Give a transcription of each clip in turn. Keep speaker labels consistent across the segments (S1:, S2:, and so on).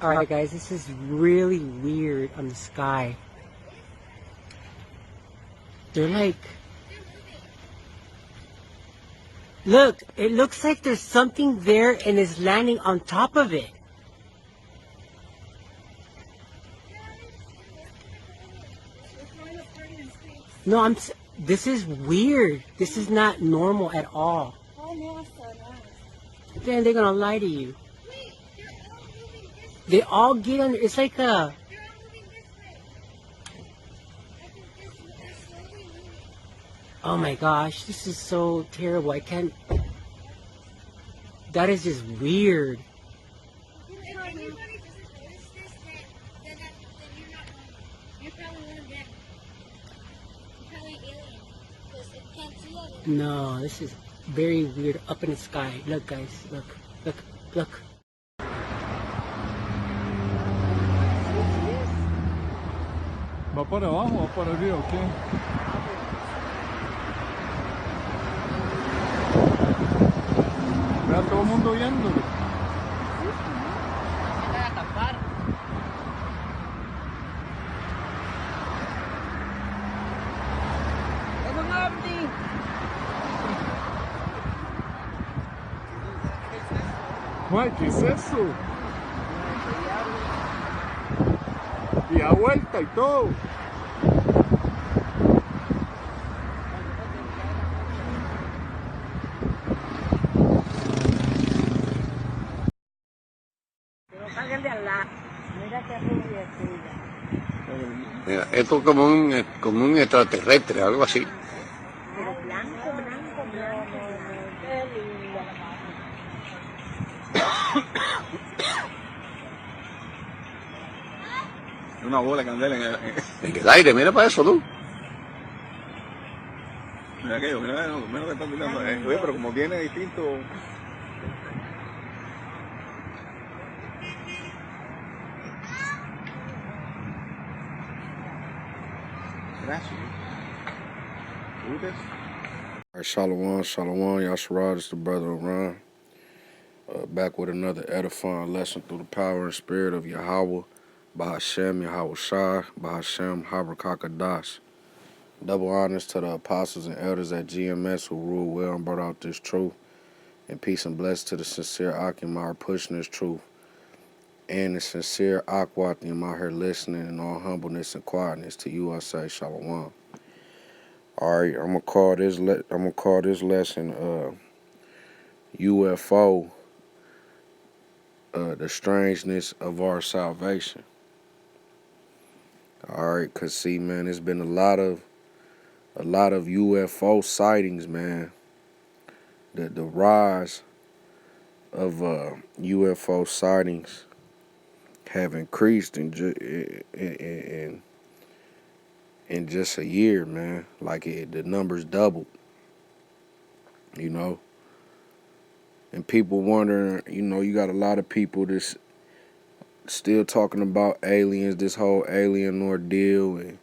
S1: Alright guys, this is really weird on the sky. They're like... Look, it looks like there's something there and is landing on top of it. No, this is weird. This is not normal at all. Then they're gonna lie to you. They all get under, it's like a... Oh my gosh, this is so terrible. I can't... That is just weird. No, this is very weird up in the sky. Look guys, look, look, look.
S2: ¿Va por abajo o por arriba o qué? Vea todo el mundo viéndolo.
S1: Para tapar. ¡Es un ovni!
S2: Ay, ¿qué es eso? Y a vuelta y todo.
S3: Mira, esto es como un extraterrestre, algo así.
S4: Pero blanco, blanco, blanco,
S2: Una bola de candela
S3: En el aire, mira para eso tú.
S2: Mira aquello, mira lo que está mirando. Oye, pero como viene distinto. Gracias.
S5: All right, Shalawam, Shalawam, Yahawah, it's the brother of Ron. Back with another edifying lesson through the power and spirit of Yahawah, Bahasham, Yahawashi, Bahasham, Qadash. Double honors to the apostles and elders at GMS who ruled well and brought out this truth. And peace and blessings to the sincere Akimar pushing this truth. And the sincere Akwatim out here listening in all humbleness and quietness. To you I say Shalawam. All right, I'm gonna call this lesson UFO, the strangeness of our salvation. All right, cause see, man, there's been a lot of UFO sightings, man. The rise of UFO sightings have increased in just a year, man. Like the numbers doubled, you know. And people wondering, you know, you got a lot of people that's still talking about aliens, this whole alien ordeal, and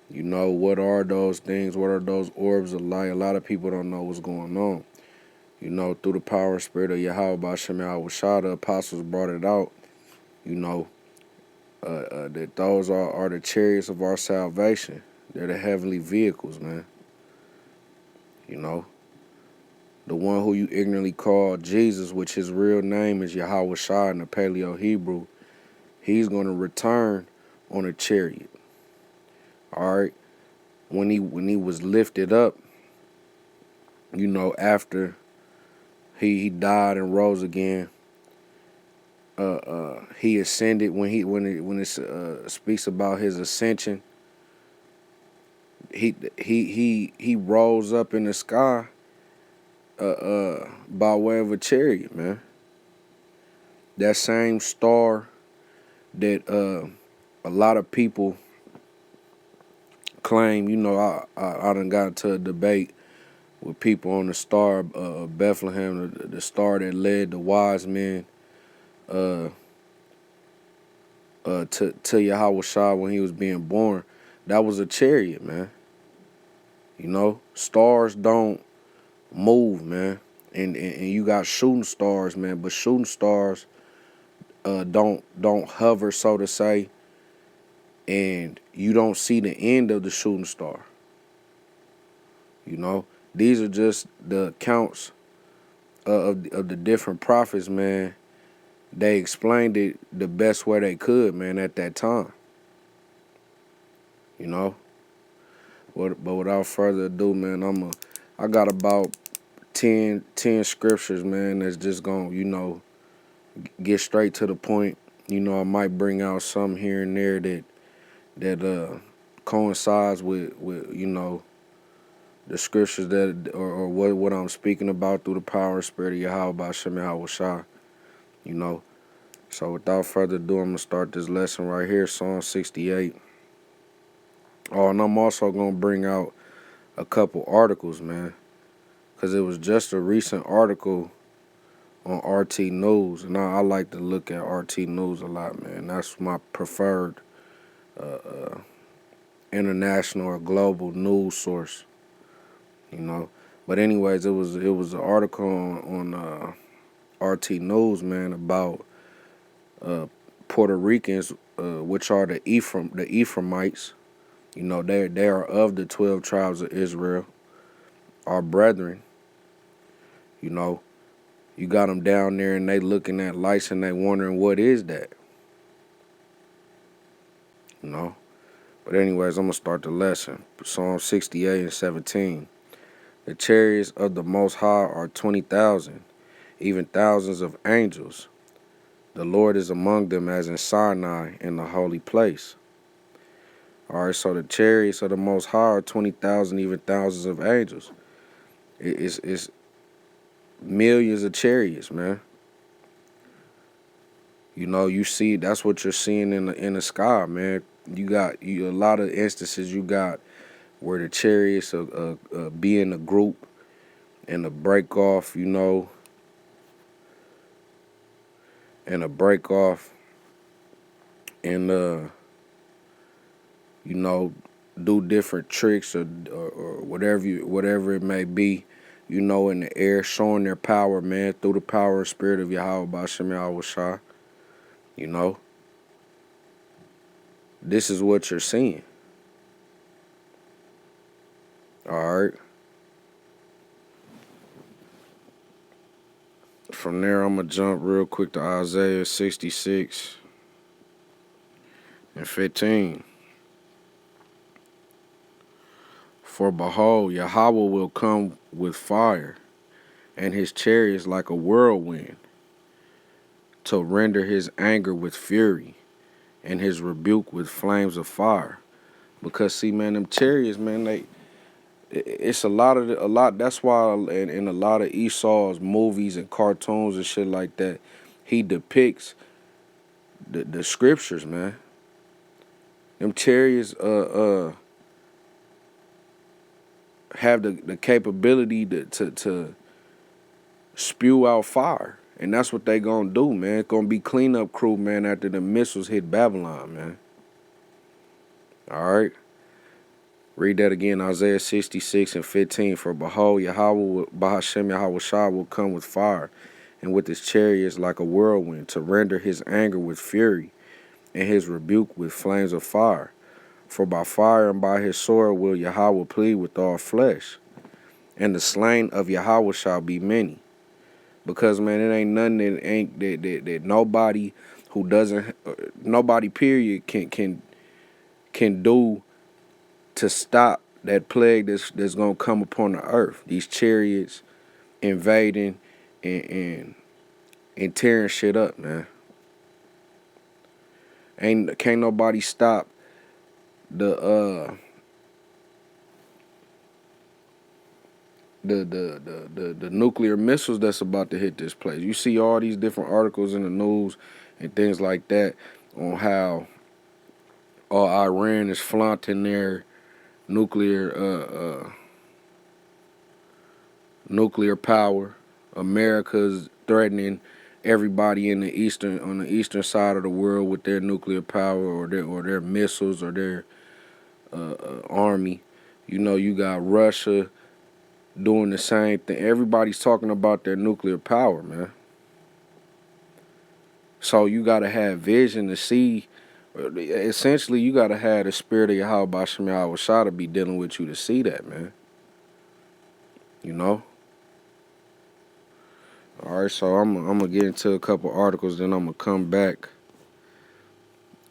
S5: you know, what are those things? What are those orbs of light? A lot of people don't know what's going on. You know, through the power and spirit of Yahawah, Bahasham, Rawchaa, the apostles brought it out. You know, that those are the chariots of our salvation. They're the heavenly vehicles, man. You know, the one who you ignorantly call Jesus, which his real name is Yahawashi in the Paleo Hebrew, he's going to return on a chariot. All right, when he was lifted up, you know, after he died and rose again, he ascended. When it speaks about his ascension, he rose up in the sky by way of a chariot, man. That same star that a lot of people claim, you know, I done got into a debate with people on the star of Bethlehem, the star that led the wise men to Yahawashi when he was being born. That was a chariot, man. You know, stars don't move, man. And you got shooting stars, man, but shooting stars don't hover, so to say, and you don't see the end of the shooting star. You know, these are just the accounts of the different prophets, man. They explained it the best way they could, man, at that time. You know, but without further ado, man, I got about 10 scriptures, man, that's just gonna, you know, get straight to the point. You know, I might bring out some here and there that coincides with you know, the scriptures that or what I'm speaking about through the power and spirit of Yahawah, Bahasham, Yahawashi. You know. So without further ado, I'm gonna start this lesson right here, Psalm 68. Oh, and I'm also gonna bring out a couple articles, man, because it was just a recent article on RT News, and I like to look at RT News a lot, man. That's my preferred international or global news source, you know. But anyways, it was an article on RT News, man, about Puerto Ricans, which are the Ephraimites. You know, they are of the 12 tribes of Israel, our brethren. You know, you got them down there and they looking at lights and they wondering what is that. You know. But anyways, I'm going to start the lesson. Psalm 68 and 17. The chariots of the Most High are 20,000, even thousands of angels. The Lord is among them as in Sinai in the holy place. All right, so the chariots of the Most High are 20,000, even thousands of angels. It's millions of chariots, man. You know, you see, that's what you're seeing in the sky, man. You got a lot of instances you got where the chariots be in a group and a break off, you know, and you know, do different tricks or whatever it may be, you know, in the air, showing their power, man, through the power and spirit of Yahawah, Bahasham, Yahawashi. You know, this is what you're seeing. All right. From there, I'm going to jump real quick to Isaiah 66 and 15. For behold, Yahawah will come with fire, and his chariots like a whirlwind, to render his anger with fury, and his rebuke with flames of fire. Because see, man, them chariots, man, it's a lot. That's why in a lot of Esau's movies and cartoons and shit like that, he depicts the scriptures, man. Them chariots have the capability to spew out fire. And that's what they gonna do, man. It's gonna be cleanup crew, man, after the missiles hit Babylon, man. All right. Read that again, Isaiah 66 and 15. For behold, Yahawah, Bahasham, Yahawashi will come with fire, and with his chariots like a whirlwind, to render his anger with fury, and his rebuke with flames of fire. For by fire and by his sword will Yahawah plead with all flesh, and the slain of Yahawah shall be many. Because, man, it ain't nothing that nobody who doesn't, nobody period can do to stop that plague that's gonna come upon the earth. These chariots invading and tearing shit up, man. Can't nobody stop the nuclear missiles that's about to hit this place. You see all these different articles in the news and things like that on how Iran is flaunting their nuclear power. America's threatening everybody on the eastern side of the world with their nuclear power or their missiles or their army. You know, you got Russia doing the same thing. Everybody's talking about their nuclear power, man. So you got to have vision to see. Essentially, you got to have the spirit of Yahawah Bahasham Rawchaa to be dealing with you to see that, man. You know? All right, so I'm going to get into a couple articles, then I'm going to come back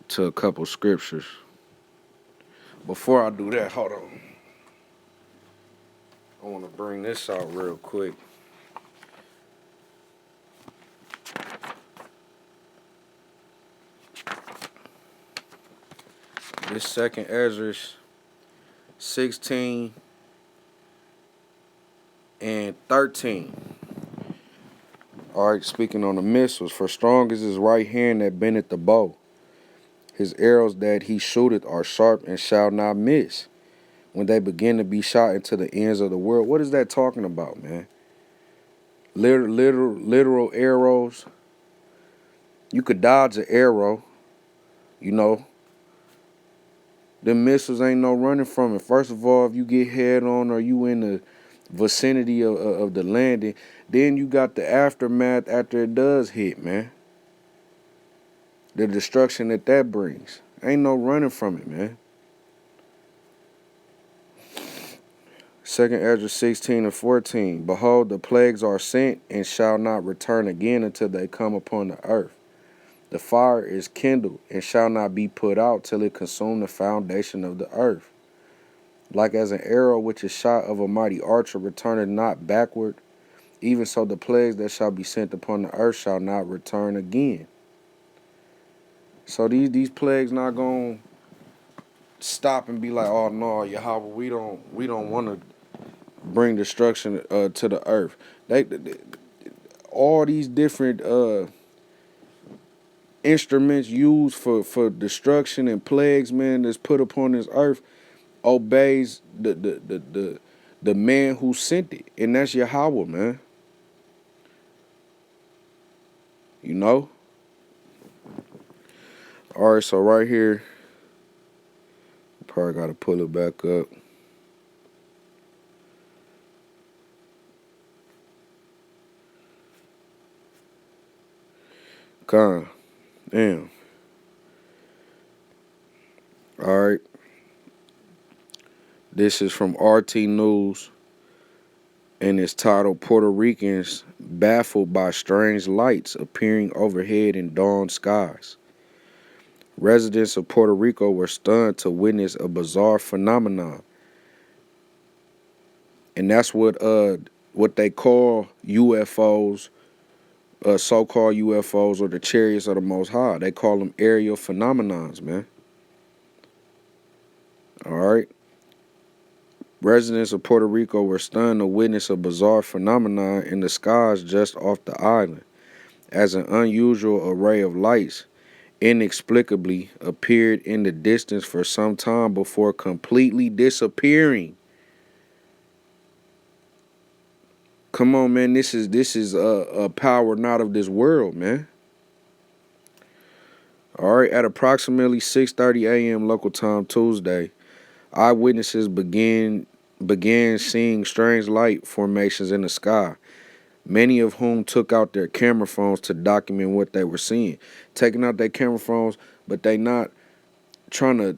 S5: to a couple scriptures. Before I do that, hold on. I want to bring this out real quick. This 2nd Ezra 16 and 13. All right, speaking on the missiles. For strong is his right hand that bendeth the bow. His arrows that he shooteth are sharp and shall not miss. When they begin to be shot into the ends of the world. What is that talking about, man? Literal arrows. You could dodge an arrow, you know. The missiles ain't no running from it. First of all, if you get head on or you in the vicinity of the landing, then you got the aftermath after it does hit, man. The destruction that brings. Ain't no running from it, man. 2nd Ezra 16 and 14. Behold, the plagues are sent and shall not return again until they come upon the earth. The fire is kindled and shall not be put out till it consume the foundation of the earth. Like as an arrow which is shot of a mighty archer returneth not backward, even so the plagues that shall be sent upon the earth shall not return again. So these plagues not gonna stop and be like, oh no, Yahawah, we don't want to bring destruction to the earth. They all these different instruments used for destruction and plagues, man, that's put upon this earth obeys the man who sent it, and that's Yahawah, man. You know? All right, so right here, probably got to pull it back up. Damn. All right. This is from RT News, and it's titled Puerto Ricans Baffled by Strange Lights Appearing Overhead in Dawn Skies. Residents of Puerto Rico were stunned to witness a bizarre phenomenon. And that's what they call UFOs, so-called UFOs, or the chariots of the Most High. They call them aerial phenomenons, man. All right. Residents of Puerto Rico were stunned to witness a bizarre phenomenon in the skies just off the island, as an unusual array of lights inexplicably appeared in the distance for some time before completely disappearing. Come on, man, this is a power not of this world, man. All right, at approximately 6:30 a.m. local time Tuesday, eyewitnesses began seeing strange light formations in the sky, many of whom took out their camera phones to document what they were seeing. Taking out their camera phones, but they not trying to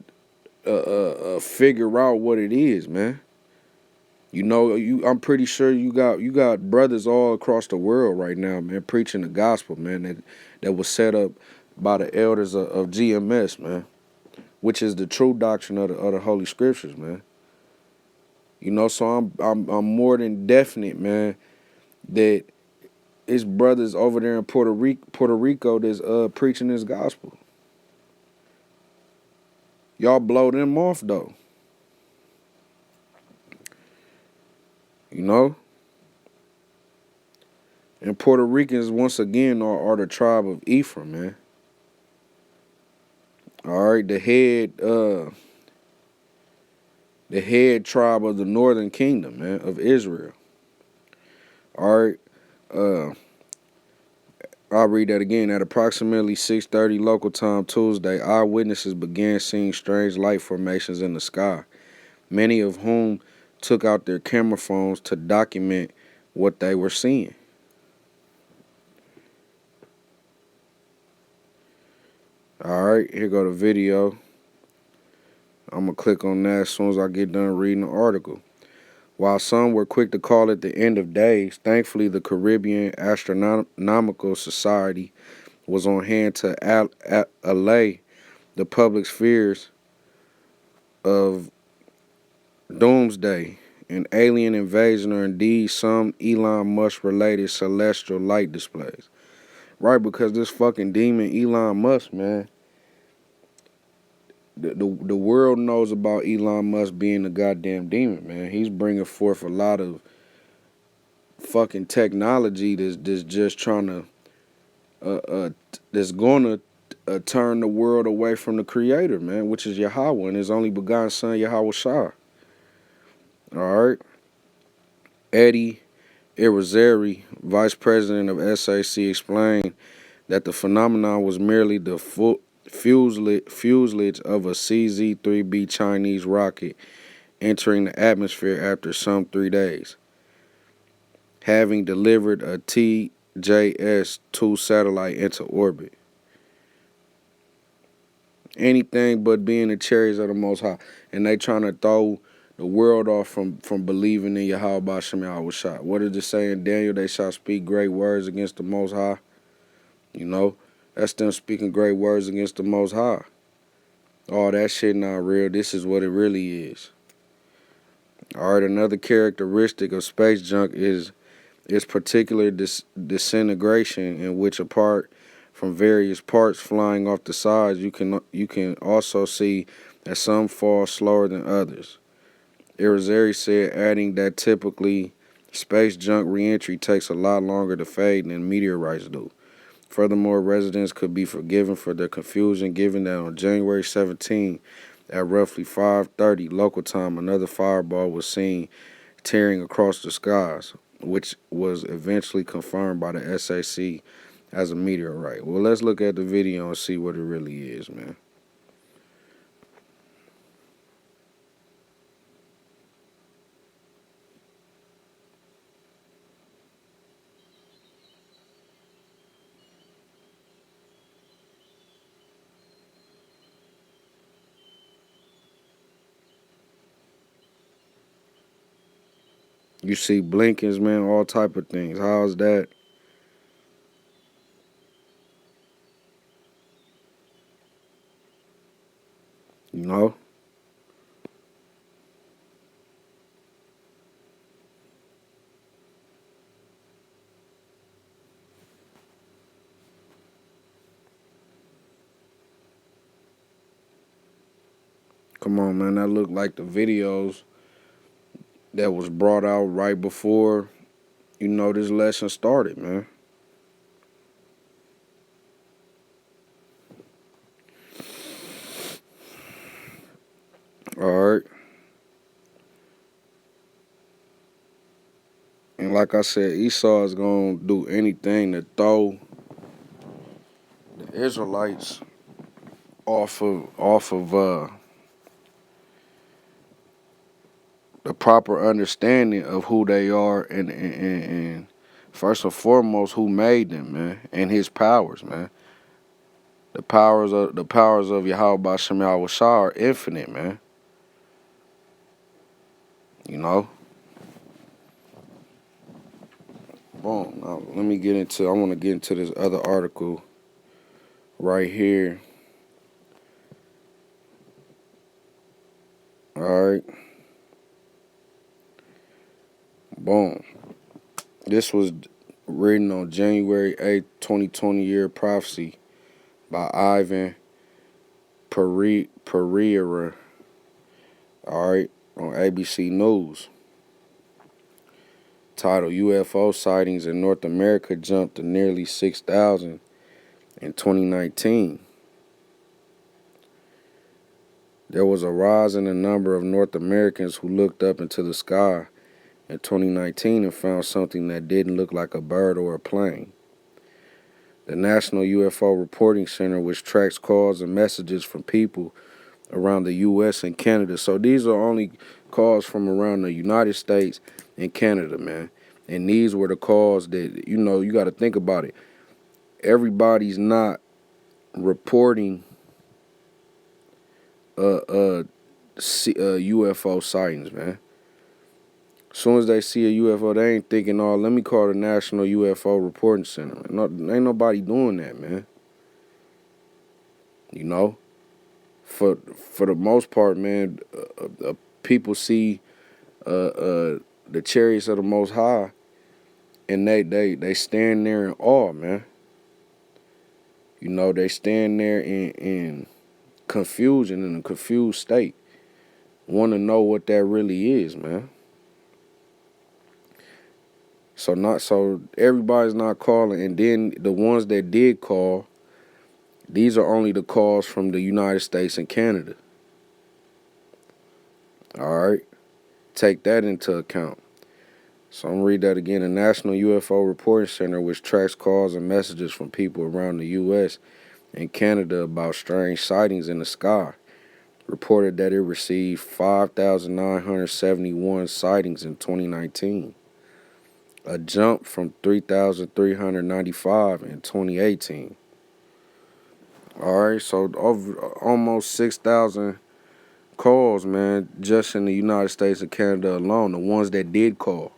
S5: figure out what it is, man. You know, I'm pretty sure you got brothers all across the world right now, man, preaching the gospel, man, that was set up by the elders of GMS, man, which is the true doctrine of the Holy Scriptures, man. You know, so I'm more than definite, man, that it's brothers over there in Puerto Rico that's preaching this gospel. Y'all blow them off though. You know? And Puerto Ricans once again are the tribe of Ephraim, man. All right, the head tribe of the northern kingdom, man, of Israel. All right, I'll read that again. At approximately 6:30 local time Tuesday, eyewitnesses began seeing strange light formations in the sky, many of whom took out their camera phones to document what they were seeing. Alright, here go the video. I'm going to click on that as soon as I get done reading the article. While some were quick to call it the end of days, thankfully the Caribbean Astronomical Society was on hand to allay the public's fears of doomsday, an alien invasion, or indeed some Elon Musk related celestial light displays. Right, because this fucking demon Elon Musk, man, the world knows about Elon Musk being a goddamn demon, man. He's bringing forth a lot of fucking technology that's just trying to that's gonna turn the world away from the Creator, man, which is Yahawah and His only begotten Son Yahawashi. All right, Eddie Irizarry, Vice President of SAC, explained that the phenomenon was merely the fuselage of a CZ-3B Chinese rocket entering the atmosphere after some 3 days, having delivered a TJS-2 satellite into orbit. Anything but being the chariots of the Most High. And they trying to throw the world off from believing in Yahweh Bahasham Yahawah. What did it say in Daniel? They shall speak great words against the Most High. You know, that's them speaking great words against the Most High. Oh, that shit not real. This is what it really is. All right, another characteristic of space junk is its particular disintegration, in which apart from various parts flying off the sides, you can also see that some fall slower than others. Irizarry said, adding that typically space junk reentry takes a lot longer to fade than meteorites do. Furthermore, residents could be forgiven for their confusion, given that on January 17 at roughly 5:30 local time, another fireball was seen tearing across the skies, which was eventually confirmed by the SAC as a meteorite. Well, let's look at the video and see what it really is, man. You see blinkings, man, all type of things. How's that? You know? Come on, man. That looked like the videos that was brought out right before, you know, this lesson started, man. All right. And like I said, Esau is going to do anything to throw the Israelites off of the proper understanding of who they are and first and foremost who made them, man, and his powers, man. The powers of Yahweh Bahasham Yahawah are infinite, man. You know? Boom. Now, let me get into, I want to get into this other article right here. All right. Boom. This was written on January 8th, 2020, Year Prophecy by Ivan Pereira. All right. On ABC News. Title, UFO sightings in North America jumped to nearly 6,000 in 2019. There was a rise in the number of North Americans who looked up into the sky in 2019 and found something that didn't look like a bird or a plane. The National UFO Reporting Center, which tracks calls and messages from people around the U.S. and Canada. So these are only calls from around the United States and Canada, man. And these were the calls that, you know, you got to think about it. Everybody's not reporting UFO sightings, man. As soon as they see a UFO, they ain't thinking, oh, let me call the National UFO Reporting Center. No, ain't nobody doing that, man. You know? For the most part, man, people see the chariots of the Most High, and they stand there in awe, man. You know, they stand there in confusion, in a confused state. Want to know what that really is, man. So everybody's not calling, and then the ones that did call, these are only the calls from the United States and Canada. All right, take that into account. So I'm gonna read that again. The National UFO Reporting Center, which tracks calls and messages from people around the U.S. and Canada about strange sightings in the sky, reported that it received 5,971 sightings in 2019. A jump from 3,395 in 2018. All right, so over almost 6,000 calls, man, just in the United States and Canada alone, the ones that did call.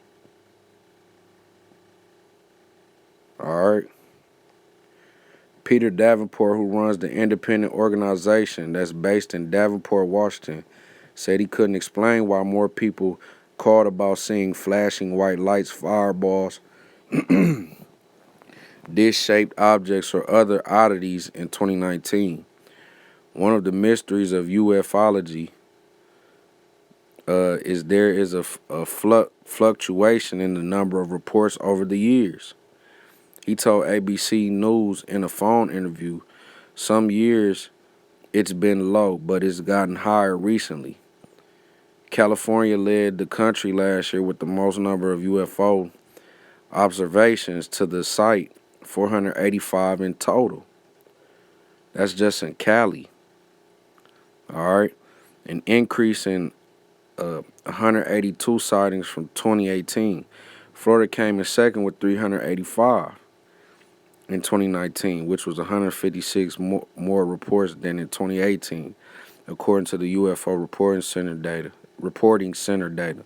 S5: All right. Peter Davenport, who runs the independent organization that's based in Davenport, Washington, said he couldn't explain why more people called about seeing flashing white lights, fireballs, dish-shaped objects, or other oddities in 2019. One of the mysteries of ufology is there is a fluctuation in the number of reports over the years. He told ABC News in a phone interview, some years it's been low, but it's gotten higher recently. California led the country last year with the most number of UFO observations to the site, 485 in total. That's just in Cali. All right. An increase in 182 sightings from 2018. Florida came in second with 385 in 2019, which was 156 more reports than in 2018, according to the UFO Reporting Center data.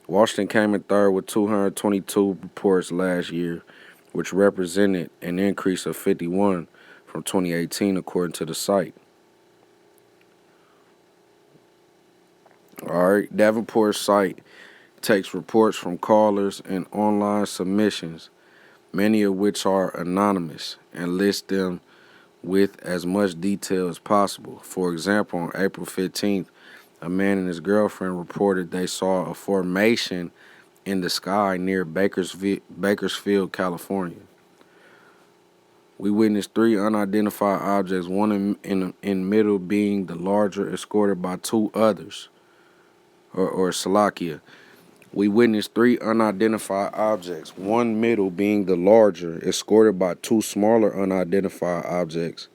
S5: Washington came in third with 222 reports last year, which represented an increase of 51 from 2018, according to the site. All right, Davenport's site takes reports from callers and online submissions, many of which are anonymous, and lists them with as much detail as possible. For example, on April 15th, a man and his girlfriend reported they saw a formation in the sky near Bakersfield, California. We witnessed 3 unidentified objects, one in middle being the larger, escorted by 2 others, or Salakia. We witnessed 3 unidentified objects, one middle being the larger, escorted by 2 smaller unidentified objects,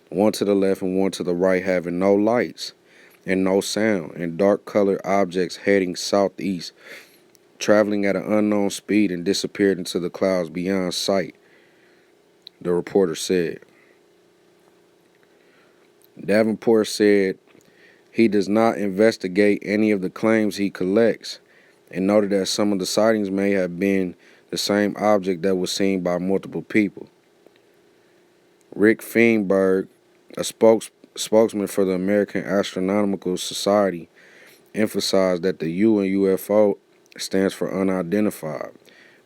S5: one to the left and one to the right, having no lights and no sound, and dark-colored objects heading southeast, traveling at an unknown speed and disappeared into the clouds beyond sight, the reporter said. Davenport said he does not investigate any of the claims he collects, and noted that some of the sightings may have been the same object that was seen by multiple people. Rick Feinberg, a spokesman for the American Astronomical Society, emphasized that the U in UFO stands for unidentified.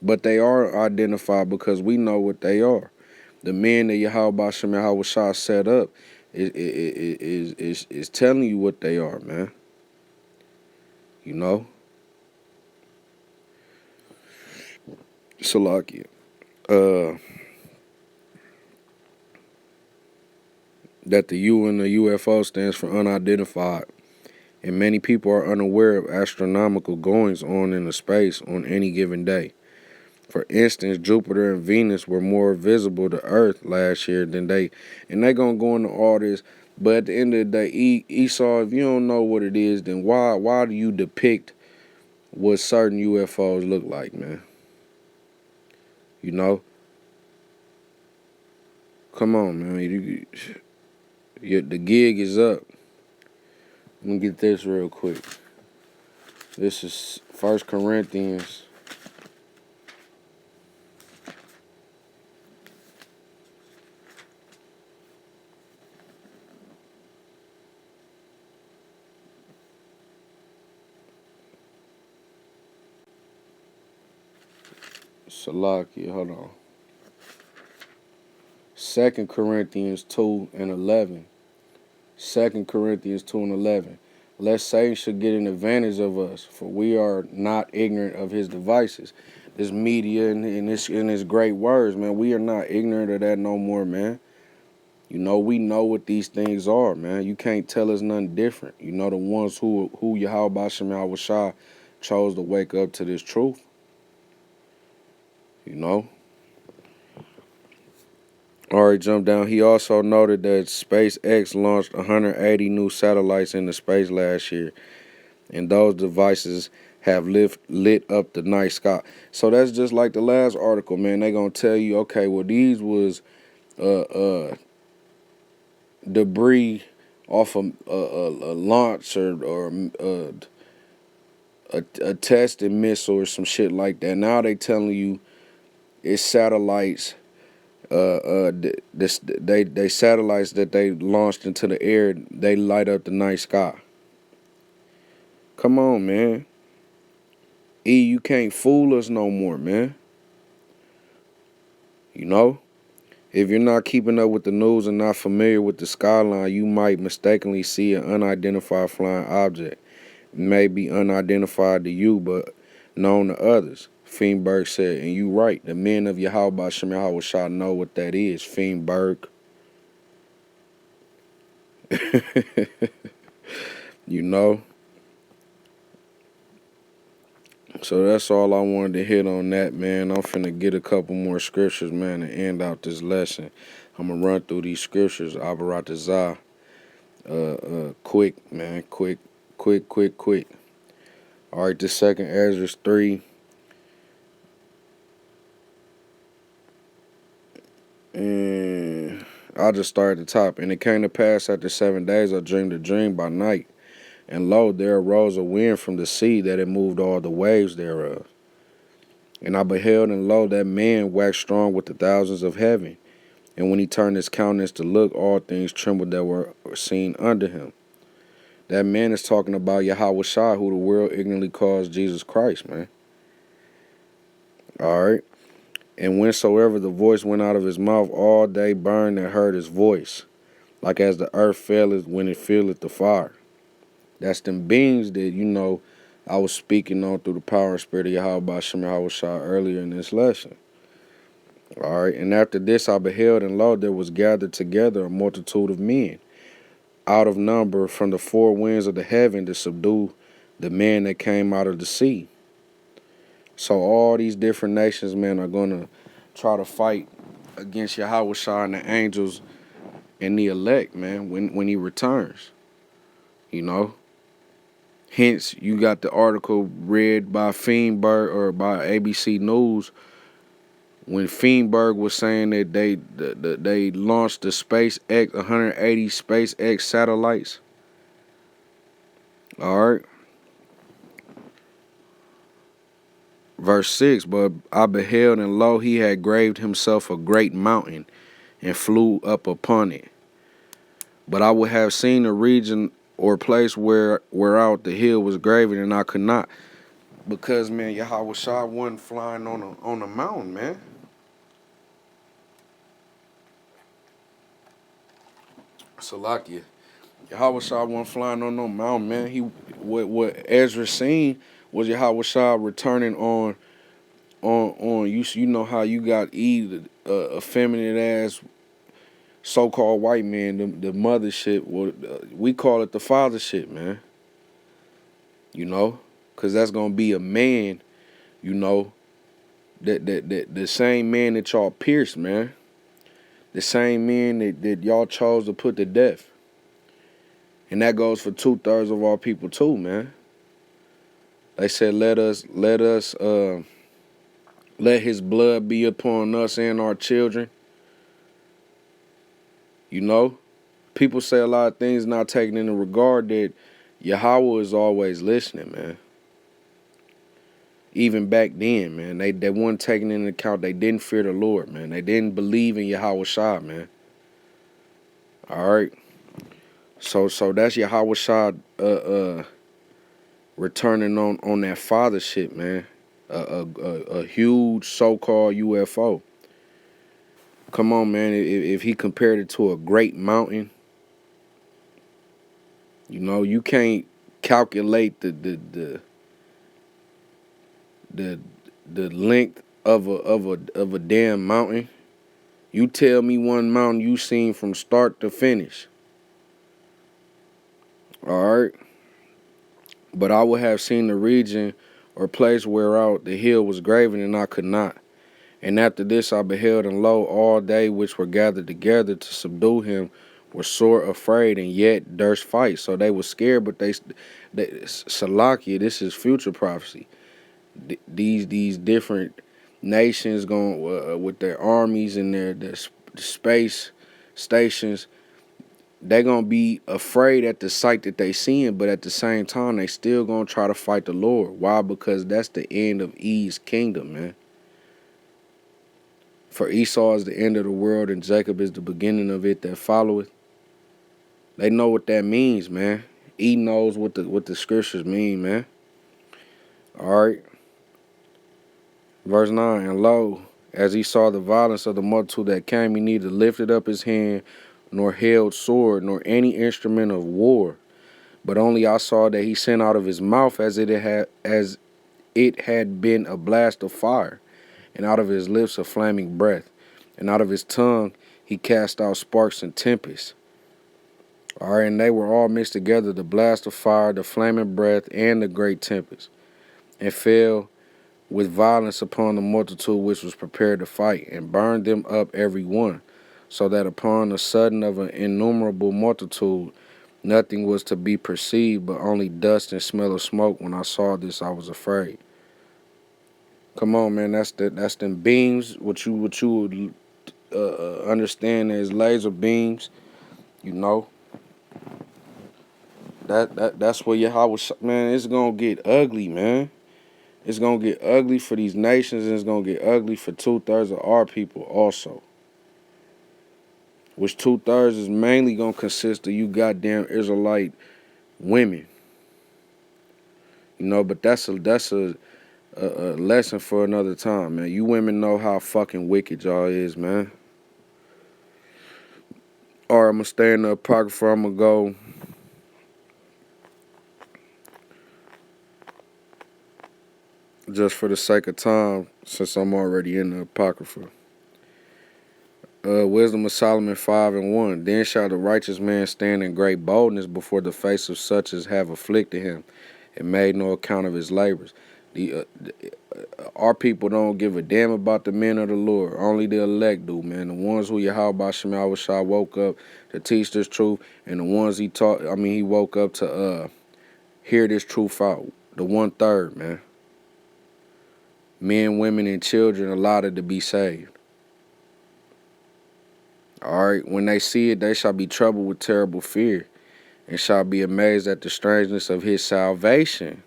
S5: But they are identified because we know what they are. The men that Bahasham Yahawashi set up is telling you what they are, man. You know? Salakia. That the U in the UFO stands for unidentified, and many people are unaware of astronomical goings on in the space on any given day. For instance, Jupiter and Venus were more visible to Earth last year than and they gonna go into all this, but at the end of the day, Esau, if you don't know what it is, then why do you depict what certain UFOs look like, man? You know? Come on, man. The gig is up. Let me get this real quick. This is 1 Corinthians. Salakia, hold on. 2 Corinthians 2 and 11. 2 Corinthians 2 and 11. Lest Satan should get an advantage of us, for we are not ignorant of his devices. This media and his great words, man, we are not ignorant of that no more, man. You know, we know what these things are, man. You can't tell us nothing different. You know, the ones who Bahasham chose to wake up to this truth. You know? Alright, jump down. He also noted that SpaceX launched 180 new satellites into space last year, and those devices have lit up the night sky. So that's just like the last article, man. They gonna tell you, okay, well, these was debris off a launch or a tested missile or some shit like that. Now they telling you it's satellites. They satellites that they launched into the air. They light up the night sky. Come on, man. You can't fool us no more, man. You know? If you're not keeping up with the news and not familiar with the skyline, you might mistakenly see an unidentified flying object. It may be unidentified to you, but known to others. Feinberg said, and you right. The men of Yahawah know what that is. Feinberg. You know? So that's all I wanted to hit on that, man. I'm finna get a couple more scriptures, man, to end out this lesson. I'm gonna run through these scriptures, Abaratazah, quick, man, quick. All right, this 2nd Ezra 3. And I'll just start at the top. And it came to pass after 7 days, I dreamed a dream by night. And lo, there arose a wind from the sea that it moved all the waves thereof. And I beheld, and lo, that man waxed strong with the thousands of heaven. And when he turned his countenance to look, all things trembled that were seen under him. That man is talking about Yahawashi, who the world ignorantly calls Jesus Christ, man. All right. And whensoever the voice went out of his mouth, all they burned and heard his voice, like as the earth faileth when it feeleth the fire. That's them beings that, you know, I was speaking on through the power and spirit of Yahawah earlier in this lesson. All right, and after this I beheld, and lo, there was gathered together a multitude of men, out of number from the four winds of the heaven, to subdue the man that came out of the sea. So all these different nations, man, are going to try to fight against Yahawah and the angels and the elect, man, when he returns, you know. Hence, you got the article read by Feinberg or by ABC News when Feinberg was saying that they launched the SpaceX 180 SpaceX satellites. All right. Verse 6, but I beheld, and lo, he had graved himself a great mountain and flew up upon it. But I would have seen a region or place whereout the hill was graven, and I could not, because, man, Yahawah wasn't flying on a mountain, man. Salakia. Yahawah wasn't flying on no mountain, man. What Ezra seen was Yahawah returning on you know how you got Eve, a feminine ass so-called white man, the mother shit. We call it the father shit, man. You know, cause that's gonna be a man, you know, that the same man that y'all pierced, man. The same man that y'all chose to put to death. And that goes for 2/3 of our people too, man. They said let his blood be upon us and our children. You know, people say a lot of things not taken into regard that Yahawah is always listening, man. Even back then, man, they weren't taking into account. They didn't fear the Lord, man. They didn't believe in Yahawashi, man. All right. So that's Yahawashi returning on that father shit, man. A huge so-called UFO. Come on, man. If he compared it to a great mountain, you know, you can't calculate the length of a damn mountain. You tell me one mountain you seen from start to finish. All right. But I would have seen the region or place whereout the hill was graven, and I could not. And after this I beheld, and lo, all they which were gathered together to subdue him were sore afraid, and yet durst fight. So they were scared, but they Salakia, this is future prophecy. These different nations going with their armies and their space stations, they're going to be afraid at the sight that they seeing, but at the same time, they still going to try to fight the Lord. Why? Because that's the end of Eve's kingdom, man. For Esau is the end of the world, and Jacob is the beginning of it that followeth. They know what that means, man. E knows what the scriptures mean, man. All right. Verse 9, and lo, as he saw the violence of the multitude that came, he neither lifted up his hand, nor held sword, nor any instrument of war. But only I saw that he sent out of his mouth as it had been a blast of fire, and out of his lips a flaming breath, and out of his tongue he cast out sparks and tempests. All right, and they were all mixed together, the blast of fire, the flaming breath, and the great tempest, and fell with violence upon the multitude which was prepared to fight, and burned them up every one, so that upon the sudden of an innumerable multitude nothing was to be perceived, but only dust and smell of smoke. When I saw this, I was afraid. Come on, man, that's them beams, what you would understand as laser beams, you know. That's what Yahawah, man, it's gonna get ugly, man. It's going to get ugly for these nations, and it's going to get ugly for 2/3 of our people also. Which 2/3 is mainly going to consist of you goddamn Israelite women. You know, but that's a lesson for another time, man. You women know how fucking wicked y'all is, man. All right, I'm going to stay in the Apocrypha. I'm going to go. Just for the sake of time, since I'm already in the Apocrypha. Wisdom of Solomon 5:1. Then shall the righteous man stand in great boldness before the face of such as have afflicted him, and made no account of his labors. Our people don't give a damn about the men of the Lord. Only the elect do, man. The ones who Bahasham woke up to teach this truth, and the ones he woke up to hear this truth out. The 1/3, man. Men, women, and children allotted to be saved. All right, when they see it, they shall be troubled with terrible fear, and shall be amazed at the strangeness of his salvation,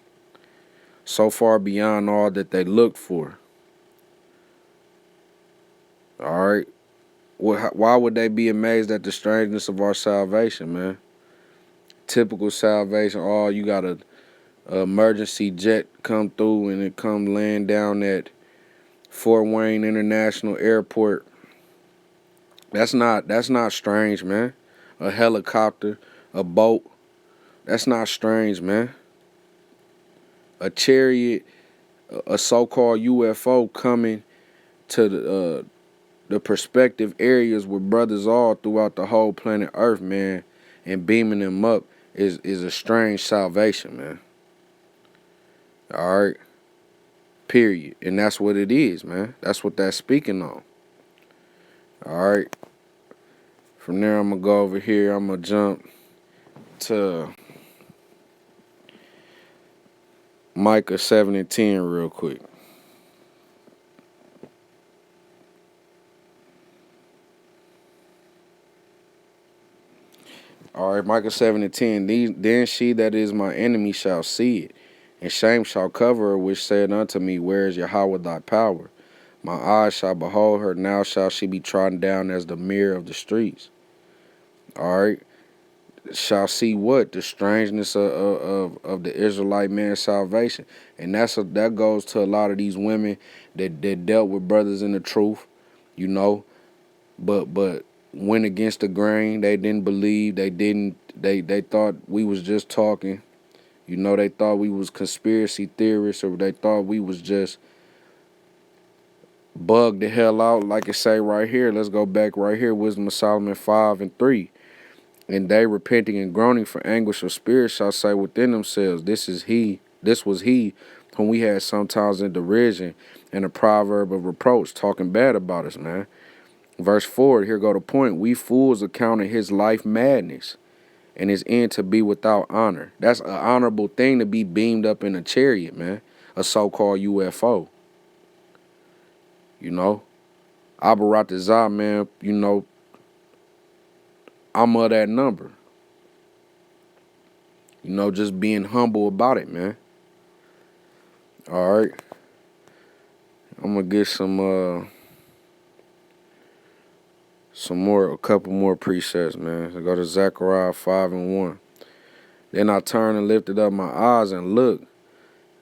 S5: so far beyond all that they looked for. All right, why would they be amazed at the strangeness of our salvation, man? Typical salvation. Oh, you got a emergency jet come through, and it come land down at Fort Wayne International Airport. That's not strange, man. A helicopter, a boat, that's not strange, man. A chariot, a so-called UFO coming to the prospective areas where brothers are throughout the whole planet Earth, man, and beaming them up is a strange salvation, man. All right. Period. And that's what it is, man. That's what that's speaking on. All right. From there, I'm going to go over here. I'm going to jump to Micah 7:10 real quick. All right, Micah 7:10. Then she that is my enemy shall see it, and shame shall cover her, which said unto me, where is Yahawah thy power? My eyes shall behold her, now shall she be trodden down as the mirror of the streets. All right, shall see what? The strangeness of the Israelite man's salvation. And that goes to a lot of these women that dealt with brothers in the truth, you know, but went against the grain. They didn't believe. They thought we was just talking. You know, they thought we was conspiracy theorists, or they thought we was just bugged the hell out, like it say right here. Let's go back right here, Wisdom of Solomon 5:3. And they repenting and groaning for anguish of spirit shall say within themselves, this was he whom we had sometimes in derision and a proverb of reproach, talking bad about us, man. Verse 4, here go the point. We fools accounted his life madness and his end to be without honor. That's an honorable thing to be beamed up in a chariot, man. A so-called UFO. You know? Abaratazah, man, you know, I'm of that number. You know, just being humble about it, man. All right. I'm going to get a couple more precepts, man. So go to Zechariah 5:1. Then I turned and lifted up my eyes and looked,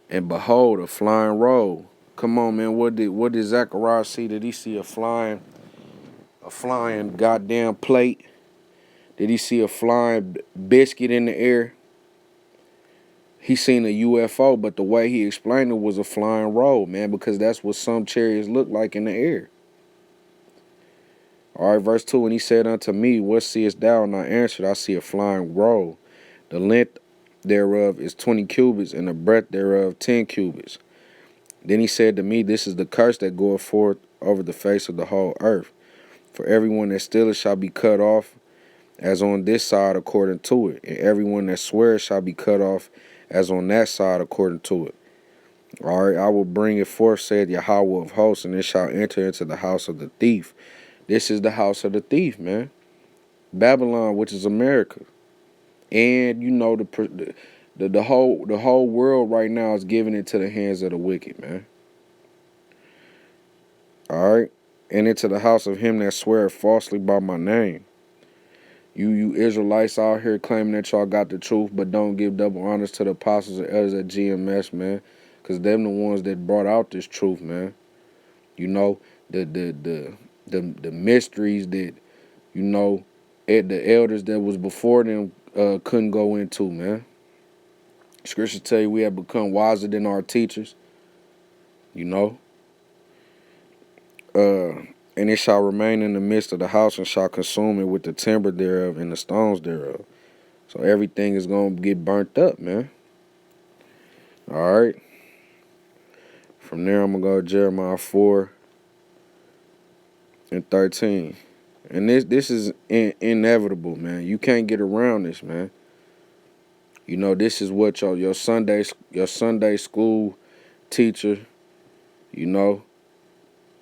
S5: and behold, a flying roll. Come on, man. What did Zechariah see? Did he see a flying goddamn plate? Did he see a flying biscuit in the air? He seen a UFO, but the way he explained it was a flying roll, man, because that's what some chariots look like in the air. All right, verse 2, and he said unto me, what seest thou? And I answered, I see a flying roll. The length thereof is 20 cubits, and the breadth thereof 10 cubits. Then he said to me, this is the curse that goeth forth over the face of the whole earth. For everyone that stealeth shall be cut off, as on this side according to it, and everyone that sweareth shall be cut off, as on that side according to it. All right, I will bring it forth, said Yahawah of hosts, and it shall enter into the house of the thief. This is the house of the thief, man. Babylon, which is America. And you know the whole world right now is giving it to the hands of the wicked, man. All right, and into the house of him that sweareth falsely by my name. You Israelites out here claiming that y'all got the truth, but don't give double honors to the apostles and elders at GMS, man, because them the ones that brought out this truth, man. You know, the mysteries that, you know, the elders that was before them couldn't go into, man. Scriptures tell you we have become wiser than our teachers, you know. And it shall remain in the midst of the house, and shall consume it with the timber thereof and the stones thereof. So everything is going to get burnt up, man. All right. From there, I'm going to go to Jeremiah 4:13. And this is inevitable, man. You can't get around this, man. You know, this is what your Sunday school teacher, you know,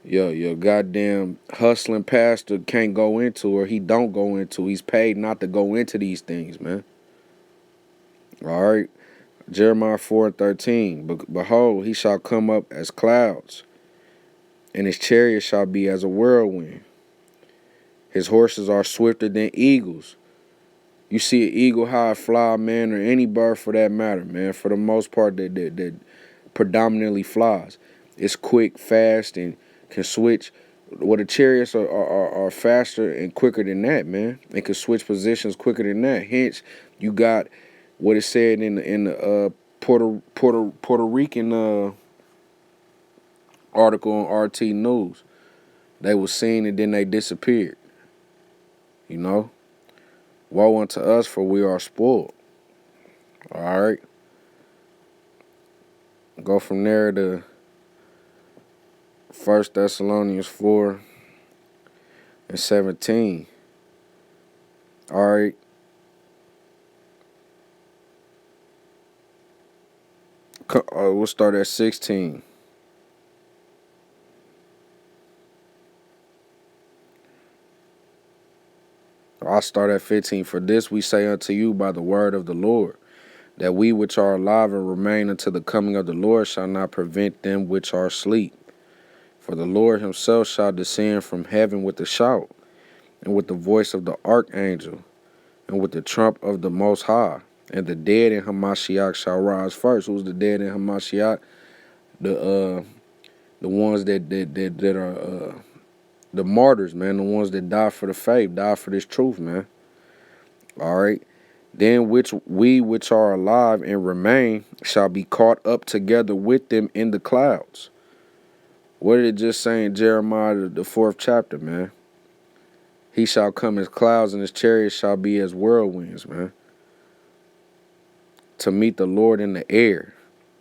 S5: your goddamn hustling pastor can't go into, or he don't go into. He's paid not to go into these things, man. All right. Jeremiah 4:13. Behold, he shall come up as clouds, and his chariot shall be as a whirlwind. His horses are swifter than eagles. You see an eagle how it fly, man, or any bird for that matter, man. For the most part, that predominantly flies. It's quick, fast, and can switch. Well, the chariots are faster and quicker than that, man. They can switch positions quicker than that. Hence, you got what it said in the Puerto Rican article on RT News. They were seen and then they disappeared. You know? Woe unto us, for we are spoiled. All right. Go from there to 1 Thessalonians 4:17. All right. We'll start at 16. All I start at 15. For this we say unto you by the word of the Lord, that we which are alive and remain until the coming of the Lord shall not prevent them which are asleep. For the Lord himself shall descend from heaven with a shout, and with the voice of the archangel, and with the trump of the Most High. And the dead in Hamashiach shall rise first. Who's the dead in Hamashiach? The ones that are the martyrs, man. The ones that die for the faith, die for this truth, man. All right. Then which are alive and remain shall be caught up together with them in the clouds. What did it just say in Jeremiah, the 4th chapter, man? He shall come as clouds, and his chariots shall be as whirlwinds, man. To meet the Lord in the air.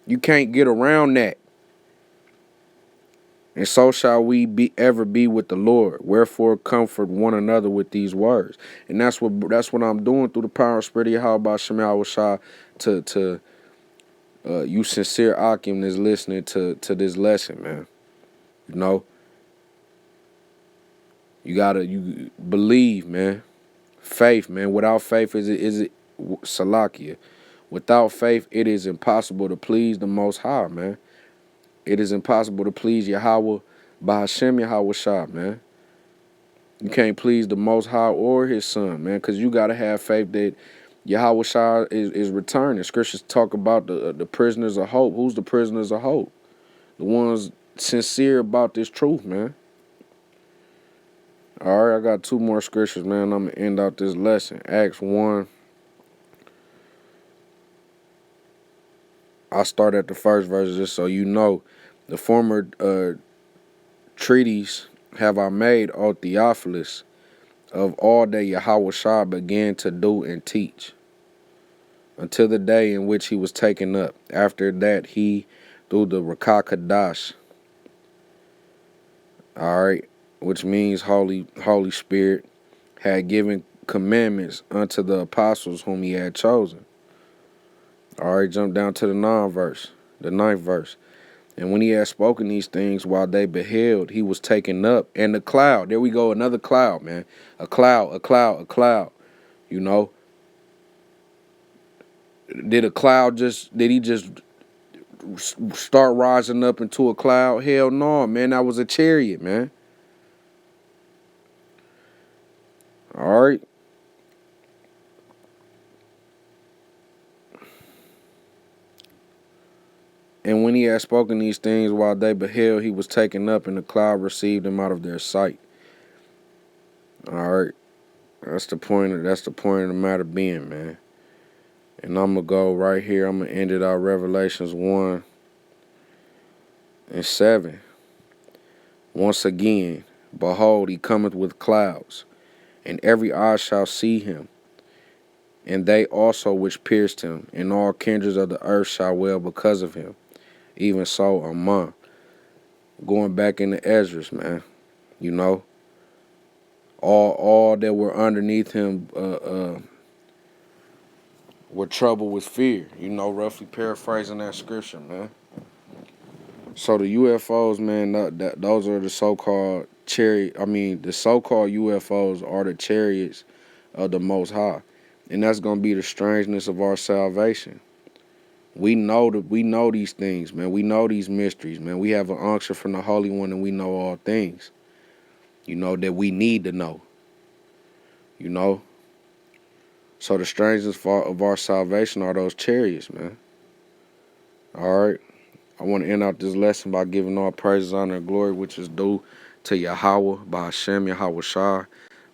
S5: You can't get around that. And so shall we ever be with the Lord. Wherefore comfort one another with these words. And that's what I'm doing through the power and spirit of Yahawah Bahasham Yahawashi to you sincere Akim that's listening to this lesson, man. You know, you believe, man. Faith, man. Without faith is it Salakia. Without faith, it is impossible to please the Most High, man. It is impossible to please Yahawah Bahasham Yahawashi, man. You can't please the Most High or his son, man, because you got to have faith that Yahawashi is returning. Scriptures talk about the prisoners of hope. Who's the prisoners of hope? The ones sincere about this truth, man. All right, I got 2 more scriptures, man. I'm going to end out this lesson. Acts 1. I'll start at the first verse just so you know. The former treaties have I made, O Theophilus, of all that Yahawashi began to do and teach, until the day in which he was taken up. After that, he, through the Rawchaa Qadash, all right, which means Holy Spirit, had given commandments unto the apostles whom he had chosen. All right, jump down to the 9th verse. And when he had spoken these things while they beheld, he was taken up. And the cloud, there we go, another cloud, man. A cloud. You know? Did he just start rising up into a cloud? Hell no, man. That was a chariot, man. All right. And when he had spoken these things while they beheld, he was taken up, and the cloud received him out of their sight. All right. That's the point of the matter being, man. And I'm going to go right here. I'm going to end it out Revelations 1:7. Once again, behold, he cometh with clouds, and every eye shall see him, and they also which pierced him, and all kindreds of the earth shall wail because of him. Even so, among. Going back into Esdras, man. You know, all that were underneath him were troubled with fear. You know, roughly paraphrasing that scripture, man. So the UFOs, man, those are the so-called the so-called UFOs are the chariots of the Most High. And that's going to be the strangeness of our salvation. We know these things, man. We know these mysteries, man. We have an unction from the Holy One, and we know all things, you know, that we need to know, you know. So the strangeness of our salvation are those chariots, man. All right. I want to end out this lesson by giving all praises, honor, and glory, which is due to Yahawah, Bahasham Yahawashi,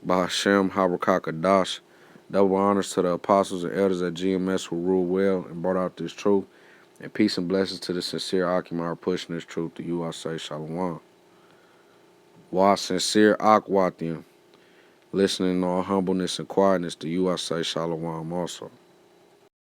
S5: Bahasham Rawchaa Qadash. Double honors to the apostles and elders at GMS who ruled well and brought out this truth. And peace and blessings to the sincere Akim pushing this truth to you. I say Shalawam. While sincere Akwathium, listening in all humbleness and quietness to you, I say Shalawam also.